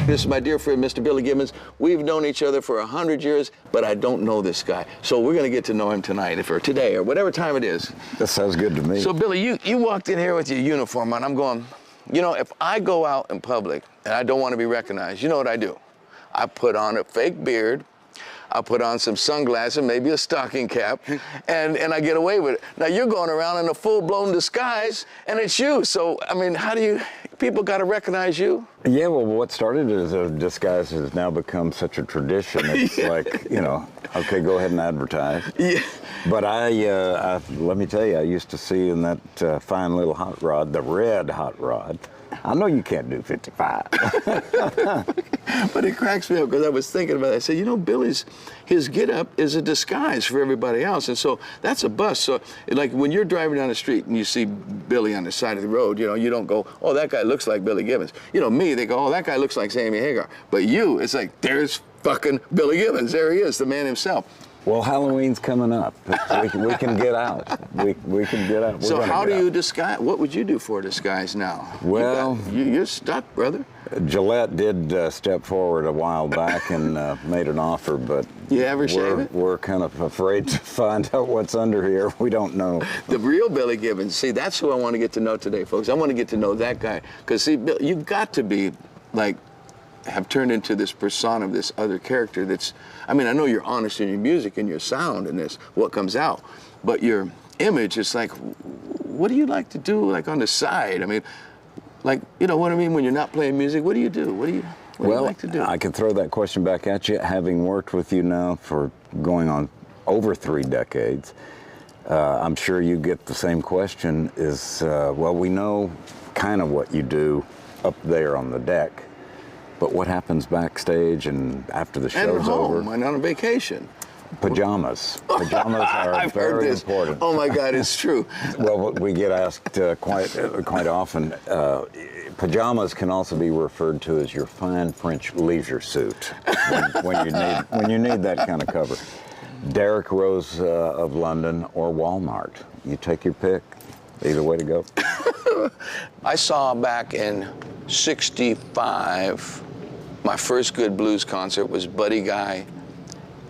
This is my dear friend, Mr. Billy Gibbons. We've known each other for 100 years, but I don't know this guy. So we're going to get to know him tonight, or today, or whatever time it is. That sounds good to me. So, Billy, you walked in here with your uniform on. I'm going, you know, if I go out in public and I don't want to be recognized, you know what I do? I put on a fake beard. I'll put on some sunglasses, maybe a stocking cap, and I get away with it. Now, you're going around in a full-blown disguise, and it's you. So, I mean, how do you, people got to recognize you? Yeah, well, what started as a disguise has now become such a tradition. It's like, you know, okay, go ahead and advertise. Yeah. But I let me tell you, I used to see in that fine little hot rod, the red hot rod. I know you can't do 55. But it cracks me up because I was thinking about it. I said, you know, his get-up is a disguise for everybody else. And so that's a bust. So, like, when you're driving down the street and you see Billy on the side of the road, you know, you don't go, oh, that guy looks like Billy Gibbons. You know, me, they go, oh, that guy looks like Sammy Hagar. But you, it's like, there's fucking Billy Gibbons. There he is, the man himself. Well, Halloween's coming up. We can get out. We can get out. So how do you disguise? What would you do for a disguise now? Well, you're stuck, brother. Gillette did step forward a while back and made an offer, but you ever shave it? We're kind of afraid to find out what's under here. We don't know. The real Billy Gibbons. See, that's who I want to get to know today, folks. I want to get to know that guy because, see, Bill, you've got to be like, have turned into this persona of this other character that's, I mean, I know you're honest in your music and your sound and this, what comes out, but your image is like, what do you like to do, like, on the side? I mean, like, you know what I mean, when you're not playing music, what do you do? What do you like to do? I can throw that question back at you. Having worked with you now for going on over 3 decades, I'm sure you get the same question is, well, we know kind of what you do up there on the deck. But what happens backstage and after the show's and home, over? And on a vacation. Pajamas. Pajamas are very important. Oh my God, it's true. Well, we get asked quite often. Pajamas can also be referred to as your fine French leisure suit when you need that kind of cover. Derrick Rose of London or Walmart. You take your pick. Either way to go. I saw back in '65. My first good blues concert was Buddy Guy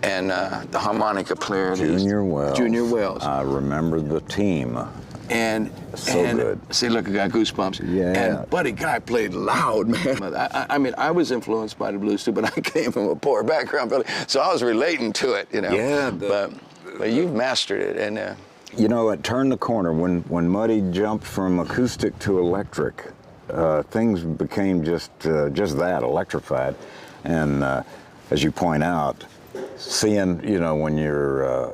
and the harmonica player. Junior Wells. Junior Wells. I remember the team. And good. See, look, I got goosebumps. Yeah. And Buddy Guy played loud, man. I mean, I was influenced by the blues too, but I came from a poor background, Billy, so I was relating to it, you know. Yeah. But you've mastered it, and. You know, it turned the corner when Muddy jumped from acoustic to electric. Things became just that, electrified. And as you point out, seeing, you know, when you're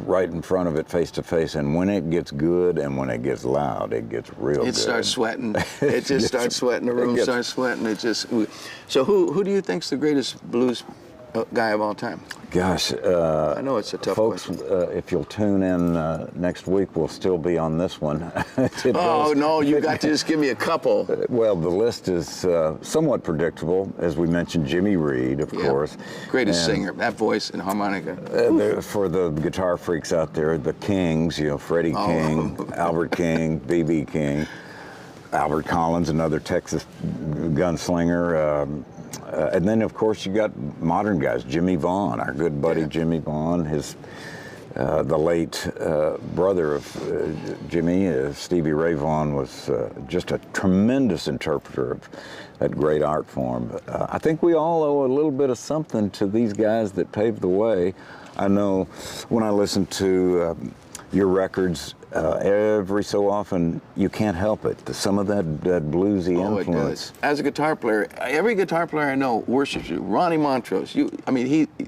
right in front of it face to face, and when it gets good and when it gets loud, it gets real good. It starts sweating. It just starts sweating. The room starts sweating. It just. So who do you think's the greatest blues guy of all time? Gosh, I know it's a tough folks, question. If you'll tune in next week, we'll still be on this one. No, you got to just give me a couple. Well, the list is somewhat predictable. As we mentioned, Jimmy Reed, of course. Greatest singer, that voice and harmonica. For the guitar freaks out there, the Kings, you know, Freddie King, Albert King, B.B. King, Albert Collins, another Texas gunslinger. And then, of course, you got modern guys. Jimmy Vaughn, our good buddy Jimmy Vaughn, the late brother of Jimmy, Stevie Ray Vaughan, was just a tremendous interpreter of that great art form. I think we all owe a little bit of something to these guys that paved the way. I know when I listen to your records, every so often, you can't help it. Some of that bluesy influence. It does. As a guitar player, every guitar player I know worships you. Ronnie Montrose, he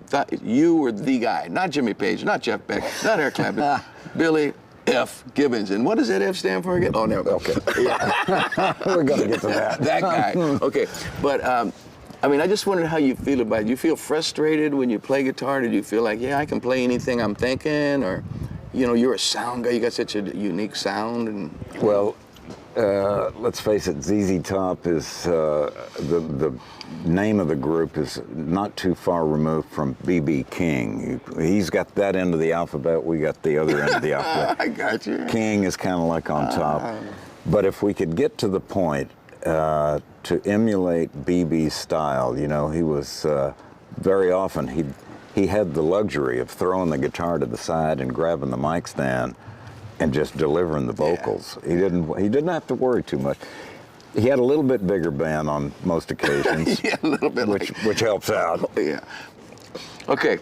thought you were the guy. Not Jimmy Page, not Jeff Beck, not Eric Clapton. Billy F. Gibbons. And what does that F stand for again? Oh, never. Okay. Yeah. We're going to get to that. That guy. Okay. But, I just wondered how you feel about it. Do you feel frustrated when you play guitar? Did you feel like, yeah, I can play anything I'm thinking? Or, you know, you're a sound guy. You got such a unique sound. And well, let's face it, ZZ Top is the name of the group is not too far removed from B.B. King. He's got that end of the alphabet. We got the other end of the alphabet. I got you. King is kind of like on top. But if we could get to the point to emulate BB's style. You know, he was very often he had the luxury of throwing the guitar to the side and grabbing the mic stand and just delivering the vocals. Yeah. He didn't have to worry too much. He had a little bit bigger band on most occasions. Yeah, a little bit, which helps out. Oh, yeah. Okay,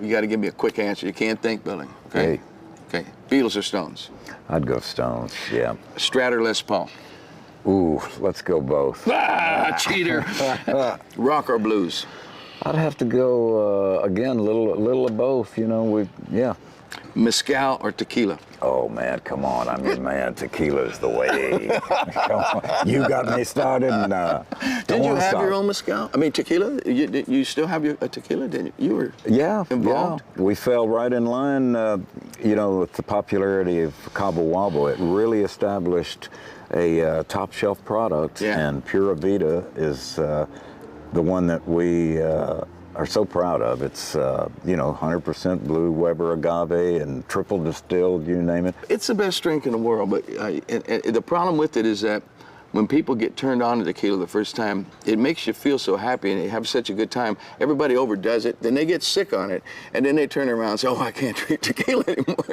you got to give me a quick answer. You can't think, Billy. Okay. Hey. Okay. Beatles or Stones? I'd go Stones. Yeah. Strat or Les Paul? Ooh, let's go both. Ah, cheater. Rock or blues? I'd have to go again, a little of both. You know, yeah. Mezcal or tequila? Oh man, come on! I mean, man, tequila's the way. Come on. You got me started. And, Did you have your own mezcal? I mean, tequila? You still have a tequila? Didn't you? You were involved. Yeah. We fell right in line. You know, with the popularity of Cabo Wabo, it really established a top shelf product, and Pura Vida is the one that we are so proud of. It's, you know, 100% blue Weber agave and triple distilled, you name it. It's the best drink in the world, but and the problem with it is that when people get turned on to tequila the first time, it makes you feel so happy and they have such a good time. Everybody overdoes it, then they get sick on it, and then they turn around and say, oh, I can't drink tequila anymore.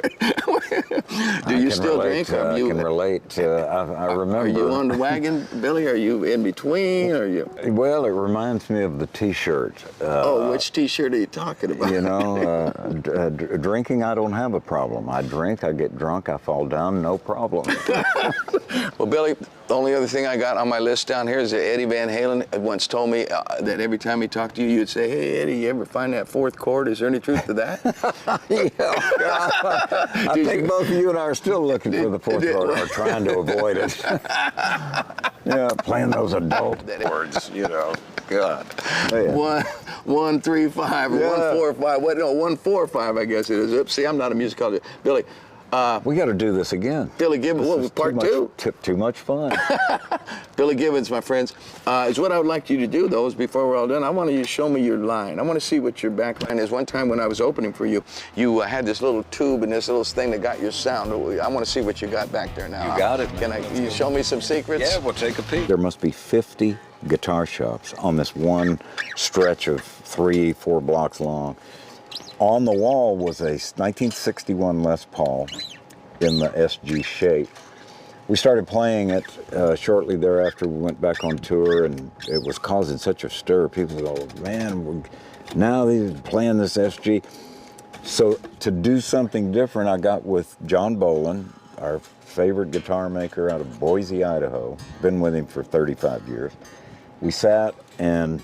Do you still drink? I can relate. I remember. Are you on the wagon, Billy? Are you in between? Are you? Well, it reminds me of the T-shirt. Which T-shirt are you talking about? You know, drinking, I don't have a problem. I drink, I get drunk, I fall down, no problem. Well, Billy, the only other thing I got on my list down here is that Eddie Van Halen once told me that every time he talked to you, you'd say, hey, Eddie, you ever find that fourth chord? Is there any truth to that? I think both of you and I are still looking for the fourth chord, or trying to avoid it. Yeah, playing those adult words, you know. God. Oh, yeah. 1, 3, 5, or 1, 4, 5. What? No, 1, 4, 5. I guess it is. Oops, see, I'm not a musicologist. Billy. We got to do this again. Billy Gibbons, part two? Too much fun. Billy Gibbons, my friends, is what I would like you to do, though, is before we're all done, I want you to show me your line. I want to see what your back line is. One time when I was opening for you, you had this little tube and this little thing that got your sound. I want to see what you got back there now. You got it. Can you show me some secrets? Yeah, we'll take a peek. There must be 50 guitar shops on this one stretch of 3-4 blocks long. On the wall was a 1961 Les Paul in the SG shape. We started playing it shortly thereafter. We went back on tour, and it was causing such a stir. People said, oh man, now they're playing this SG. So to do something different, I got with John Bolin, our favorite guitar maker out of Boise, Idaho. Been with him for 35 years. We sat and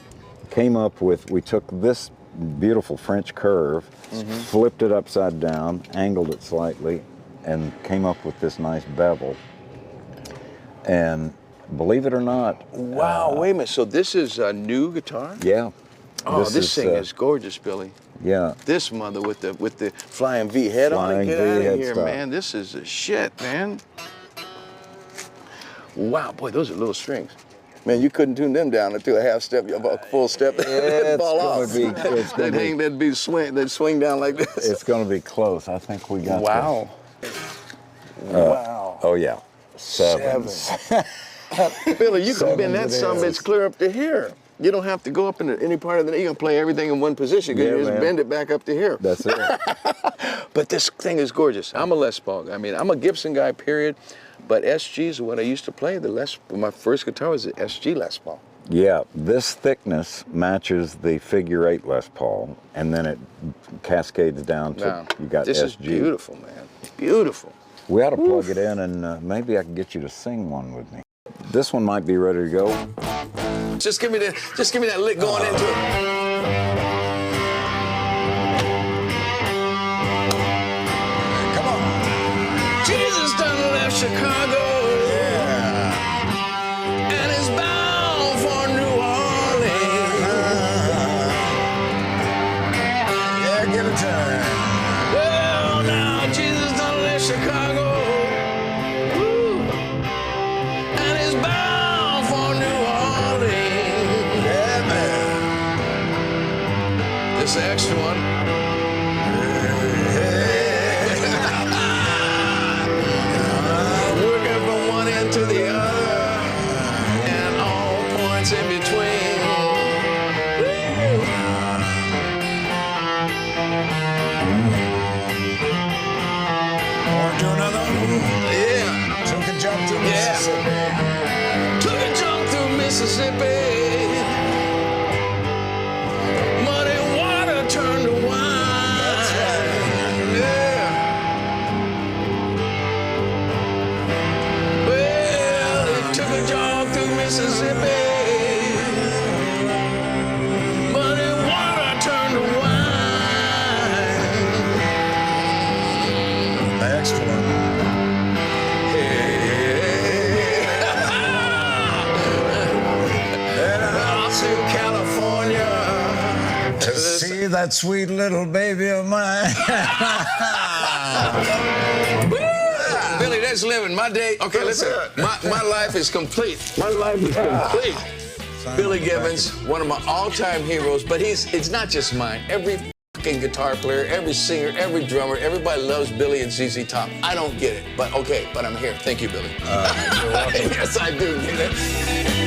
came up with, we took this beautiful French curve, flipped it upside down, angled it slightly, and came up with this nice bevel. And believe it or not, wow, wait a minute. So this is a new guitar? Yeah. Oh, this thing is gorgeous, Billy. Yeah. This mother with the flying V head on it. Get out of here, man. This is a shit, man. Wow, boy, those are little strings. Man, you couldn't tune them down to a half step, a full step. They'd fall off. They'd swing down like this. It's going to be close. I think we got wow. Wow. Oh, yeah. 7. Billy, you can bend that sumbitch clear up to here. You don't have to go up into any part of the neck. You can play everything in one position because you just bend it back up to here. That's it. But this thing is gorgeous. I'm a Les Paul guy. I mean, I'm a Gibson guy, period. But SGs are what I used to play. My first guitar was an SG Les Paul. Yeah, this thickness matches the figure 8 Les Paul, and then it cascades down to you got this SG. This is beautiful, man. Beautiful. We ought to plug it in, and maybe I can get you to sing one with me. This one might be ready to go. Just give me that lick going into it. Chicago, and is bound for New Orleans. Yeah, give it time. Well, now Jesus done left Chicago, and is bound for New Orleans. Yeah, man. This is the extra one. To the other, to California. See that sweet little baby of mine. Billy, that's living. My day, okay, listen, my life is complete. My life is complete. Billy Gibbons, one of my all-time heroes, but it's not just mine. Every fucking guitar player, every singer, every drummer, everybody loves Billy and ZZ Top. I don't get it, but okay, but I'm here. Thank you, Billy. You're welcome. Yes, I do get it.